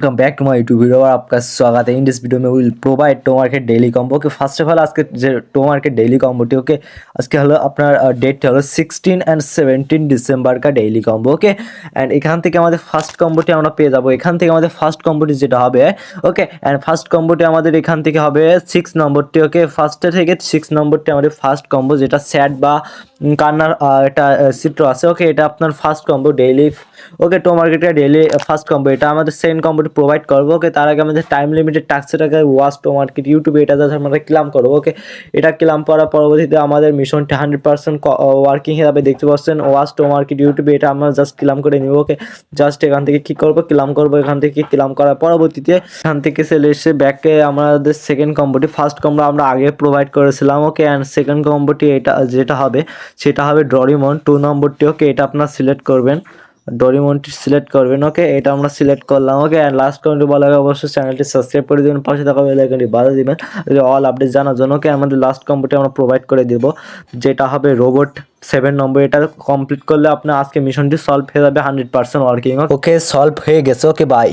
Welcome back to my YouTube video और आपका स्वागत है। इन दिस वीडियो में will provide Tomarket daily combo. Okay first of all आज के टो मार्केट डेली कम्बोटी ओके आज के हलो আপনার डेट হলো 16 एंड 17 ডিসেম্বর का डेली कम्बो। ओके एंड এখান থেকে আমাদের ফার্স্ট কম্বোটি আমরা পেয়ে যাব। এখান থেকে আমাদের ফার্স্ট কম্বোটি যেটা হবে ওকে এন্ড ফার্স্ট কম্বোটি আমাদের এখান থেকে হবে 6 নম্বরটি। ওকে ফার্স্টে থেকে 6 নম্বরটি আমাদের ফার্স্ট কম্বো যেটা স্যাড বা কান্নার এটা চিত্র আছে। ওকে এটা আপনার ফার্স্ট কম্বো ডেইলি। ওকে টো মার্কেটের ডেইলি ফার্স্ট কম্বো এটা আমাদের সেকেন্ড কম্বোটি প্রোভাইড করবো। ওকে তার আগে আমাদের টাইম লিমিটেড টাস্কটাকে ওয়াচ টো মার্কেট ইউটিউবে এটা জাস্ট আমরা ক্লাম করবো। ওকে এটা ক্লাম করার পরবর্তীতে আমাদের মিশনটি 100% ওয়ার্কিং হিসাবে দেখতে পাচ্ছেন। ওয়াচ টো মার্কেট ইউটিউবে এটা আমরা জাস্ট ক্লাম করে নিব। ওকে জাস্ট এখান থেকে কি করবো ক্লাম করবো। এখান থেকে ক্লাম করার পরবর্তীতে এখান থেকে চলে এসে ব্যাকে আমাদের সেকেন্ড কম্বোটি ফার্স্ট কম্বো আমরা আগে প্রোভাইড করেছিলাম। ওকে অ্যান্ড সেকেন্ড কম্বোটি এটা যেটা হবে সেটা হবে ডোরেমন 2 নম্বরটি। ওকে এটা আপনারা সিলেক্ট করবেন, ডোরেমনটি সিলেক্ট করবেন। ওকে এটা আমরা সিলেক্ট করলাম। ওকে অ্যান্ড লাস্ট কমেন্টে বলা হবে অবশ্যই চ্যানেলটি সাবস্ক্রাইব করে দেবেন, পাশে থাকা বেল আইকনটি বাজিয়ে দিবেন অল আপডেট জানার জন্য। ওকে আমাদের লাস্ট কম্বোটি আমরা প্রোভাইড করে দেব যেটা হবে রোবট 7 নম্বর। এটা কমপ্লিট করলে আপনার আজকে মিশনটি সলভ হয়ে যাবে 100% ওয়ার্কিং। ওকে সলভ হয়ে গেছে। Okay bye.